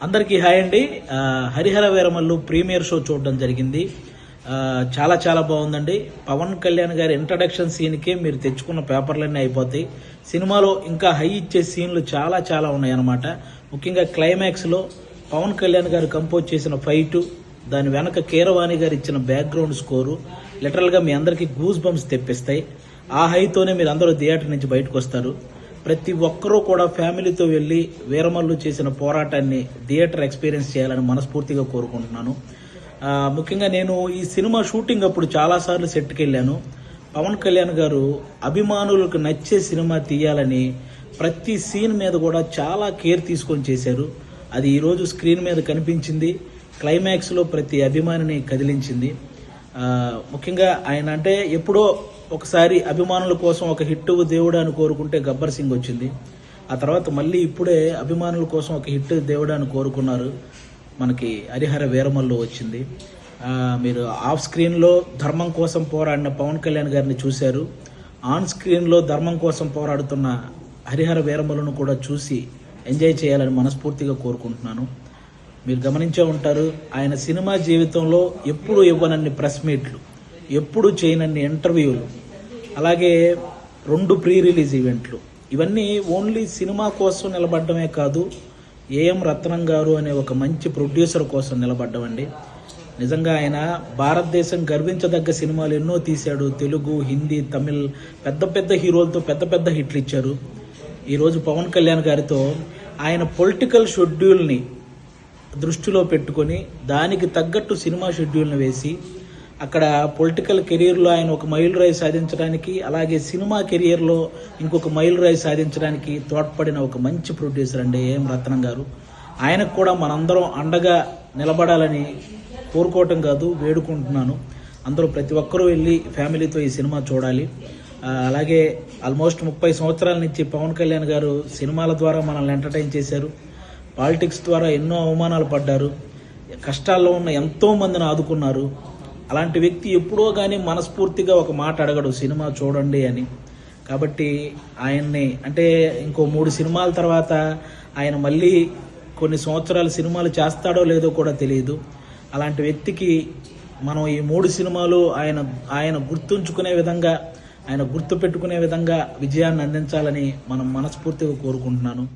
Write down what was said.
అందరికీ హాయ్ అండి. Harihara Veeramallu premiere show చూడడం జరిగింది. చాలా చాలా బాగుందండి. పవన్ కళ్యాణ్ గారి ఇంట్రడక్షన్ సీన్కే మీరు తెచ్చుకున్న పేపర్లన్నీ అయిపోతాయి. సినిమాలో ఇంకా హై ఇచ్చే సీన్లు చాలా చాలా ఉన్నాయన్నమాట. ముఖ్యంగా క్లైమాక్స్లో పవన్ కళ్యాణ్ గారు కంపోజ్ చేసిన ఫైటు, దాని వెనక కీరవాణి గారు ఇచ్చిన బ్యాక్గ్రౌండ్ స్కోరు లిటరల్గా మీ అందరికీ గూస్ బంప్స్ తెప్పిస్తాయి. ఆ హైతోనే మీరు అందరూ థియేటర్ నుంచి బయటకు వస్తారు. ప్రతి ఒక్కరూ కూడా ఫ్యామిలీతో వెళ్ళి వీరమల్లు చేసిన పోరాటాన్ని థియేటర్ ఎక్స్పీరియన్స్ చేయాలని మనస్ఫూర్తిగా కోరుకుంటున్నాను. ముఖ్యంగా నేను ఈ సినిమా షూటింగ్ అప్పుడు చాలాసార్లు సెట్కి వెళ్ళాను. పవన్ కళ్యాణ్ గారు అభిమానులకు నచ్చే సినిమా తీయాలని ప్రతి సీన్ మీద కూడా చాలా కేర్ తీసుకొని చేశారు. అది ఈరోజు స్క్రీన్ మీద కనిపించింది. క్లైమాక్స్లో ప్రతి అభిమానిని కదిలించింది. ముఖ్యంగా ఆయన అంటే ఎప్పుడో ఒకసారి అభిమానుల కోసం ఒక హిట్ దేవుడు అని కోరుకుంటే గబ్బర్ సింగ్ వచ్చింది. ఆ తర్వాత మళ్ళీ ఇప్పుడే అభిమానుల కోసం ఒక హిట్ దేవుడు అని కోరుకున్నారు. మనకి హరిహర వీరమల్లు వచ్చింది. మీరు ఆఫ్ స్క్రీన్లో ధర్మం కోసం పోరాడిన పవన్ కళ్యాణ్ గారిని చూశారు. ఆన్ స్క్రీన్లో ధర్మం కోసం పోరాడుతున్న హరిహర వీరమల్లును కూడా చూసి ఎంజాయ్ చేయాలని మనస్ఫూర్తిగా కోరుకుంటున్నాను. మీరు గమనించే ఉంటారు, ఆయన సినిమా జీవితంలో ఎప్పుడు ఇవ్వనన్ని ప్రెస్ మీట్లు, ఎప్పుడు చేయనన్ని ఇంటర్వ్యూలు, అలాగే 2 ప్రీ రిలీజ్ ఈవెంట్లు, ఇవన్నీ ఓన్లీ సినిమా కోసం నిలబడ్డమే కాదు, ఏఎం రత్నం గారు అనే ఒక మంచి ప్రొడ్యూసర్ కోసం నిలబడ్డమండి. నిజంగా ఆయన భారతదేశం గర్వించదగ్గ సినిమాలు ఎన్నో తీశాడు. తెలుగు, హిందీ, తమిళ్ పెద్ద పెద్ద హీరోలతో పెద్ద పెద్ద హిట్లు ఇచ్చారు. ఈరోజు పవన్ కళ్యాణ్ గారితో ఆయన పొలిటికల్ షెడ్యూల్ని దృష్టిలో పెట్టుకొని దానికి తగ్గట్టు సినిమా షెడ్యూల్ని వేసి అక్కడ పొలిటికల్ కెరీర్లో ఆయన ఒక మైలురాయి సాధించడానికి, అలాగే సినిమా కెరియర్లో ఇంకొక మైలురాయి సాధించడానికి తోడ్పడిన ఒక మంచి ప్రొడ్యూసర్ అండి ఏఎం రత్నం గారు. ఆయనకు కూడా మనందరం అండగా నిలబడాలని కోరుకోవటం కాదు, వేడుకుంటున్నాను. అందరూ ప్రతి ఒక్కరూ వెళ్ళి ఫ్యామిలీతో ఈ సినిమా చూడాలి. అలాగే ఆల్మోస్ట్ 30 సంవత్సరాల నుంచి పవన్ కళ్యాణ్ గారు సినిమాల ద్వారా మనల్ని ఎంటర్టైన్ చేశారు. పాలిటిక్స్ ద్వారా ఎన్నో అవమానాలు పడ్డారు. కష్టాల్లో ఉన్న ఎంతో మందిని ఆదుకున్నారు. అలాంటి వ్యక్తి ఎప్పుడో కానీ మనస్ఫూర్తిగా ఒక మాట అడగడు, సినిమా చూడండి అని. కాబట్టి ఆయన్ని అంటే ఇంకో 3 సినిమాల తర్వాత ఆయన మళ్ళీ కొన్ని సంవత్సరాలు సినిమాలు చేస్తాడో లేదో కూడా తెలియదు. అలాంటి వ్యక్తికి మనం ఈ 3 సినిమాలు ఆయన గుర్తుంచుకునే విధంగా, ఆయన గుర్తుపెట్టుకునే విధంగా విజయాన్ని అందించాలని మనం మనస్ఫూర్తిగా కోరుకుంటున్నాను.